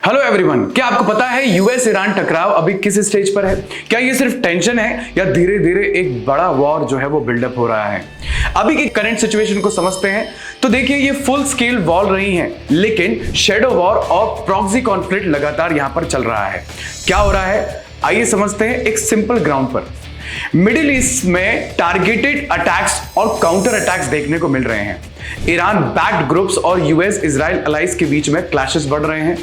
Hello everyone, क्या आपको पता है यूएस ईरान टकराव अभी किस स्टेज पर है? क्या ये सिर्फ टेंशन है या धीरे धीरे एक बड़ा वॉर जो है वो बिल्डअप हो रहा है? अभी की करंट सिचुएशन को समझते हैं तो देखिए ये फुल स्केल वॉर नहीं है, लेकिन शैडो वॉर और प्रॉक्सी कॉन्फ्लिक्ट लगातार यहां पर चल रहा है। क्या हो रहा है आइए समझते हैं एक सिंपल ग्राउंड पर। मिडिल ईस्ट में टारगेटेड अटैक्स और काउंटर अटैक्स देखने को मिल रहे हैं। ईरान बैक्ड ग्रुप्स और यूएस इजराइल अलाइज के बीच में क्लैशेस बढ़ रहे हैं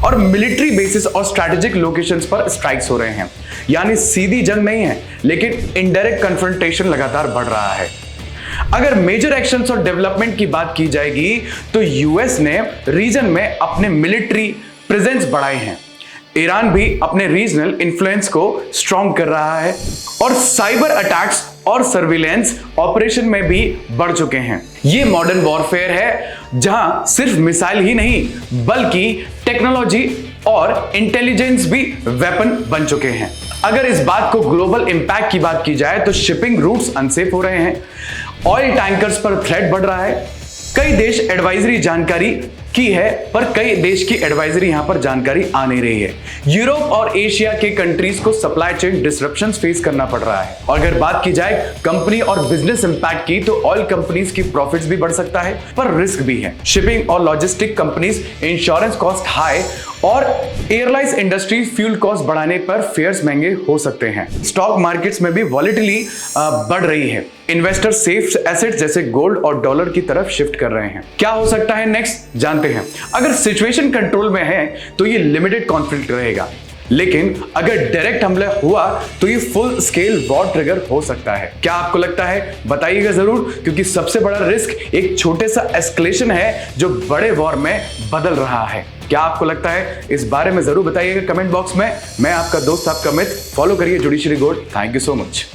और मिलिट्री बेसिस और स्ट्रैटेजिक लोकेशंस पर स्ट्राइक्स हो रहे हैं। यानी सीधी जंग नहीं है, लेकिन इनडायरेक्ट कन्फ्रंटेशन लगातार बढ़ रहा है। अगर मेजर एक्शंस और डेवलपमेंट की बात की जाएगी तो यूएस ने रीजन में अपने मिलिट्री प्रेजेंस बढ़ाए हैं। ईरान भी अपने रीजनल इन्फ्लुएंस को स्ट्रॉन्ग कर रहा है और साइबर अटैक्स और सर्विलेंस ऑपरेशन में भी बढ़ चुके हैं। ये मॉडर्न वॉरफेयर है जहां सिर्फ मिसाइल ही नहीं बल्कि टेक्नोलॉजी और इंटेलिजेंस भी वेपन बन चुके हैं। अगर इस बात को ग्लोबल इंपैक्ट की बात की जाए तो शिपिंग रूट्स अनसेफ हो रहे हैं, ऑयल टैंकर्स पर थ्रेट बढ़ रहा है। कई देश एडवाइजरी जानकारी की है पर कई देश की एडवाइजरी यहां पर जानकारी आ नहीं रही है। यूरोप और एशिया के कंट्रीज को सप्लाई चेन डिसरप्शंस फेस करना पड़ रहा है। और अगर बात की जाए कंपनी और बिजनेस इंपैक्ट की तो ऑयल कंपनीज की प्रॉफिट्स भी बढ़ सकता है पर रिस्क भी है। शिपिंग और logistic companies insurance cost high और एयरलाइंस इंडस्ट्री फ्यूल कॉस्ट बढ़ाने पर फेयर्स महंगे हो सकते हैं। स्टॉक मार्केट्स में भी वॉलेटिलिटी बढ़ रही है। इन्वेस्टर सेफ एसेट्स जैसे गोल्ड और डॉलर की तरफ शिफ्ट कर रहे हैं। क्या हो सकता है नेक्स्ट जानते हैं। अगर सिचुएशन कंट्रोल में है तो ये लिमिटेड कॉन्फ्लिक्ट रहेगा, लेकिन अगर डायरेक्ट हमला हुआ तो ये फुल स्केल वॉर ट्रिगर हो सकता है। क्या आपको लगता है बताइएगा जरूर, क्योंकि सबसे बड़ा रिस्क एक छोटे सा एस्केलेशन है जो बड़े वॉर में बदल रहा है। क्या आपको लगता है इस बारे में जरूर बताइएगा कमेंट बॉक्स में। मैं आपका दोस्त आपका मित्र, फॉलो करिए judiciary gold. Thank you so much.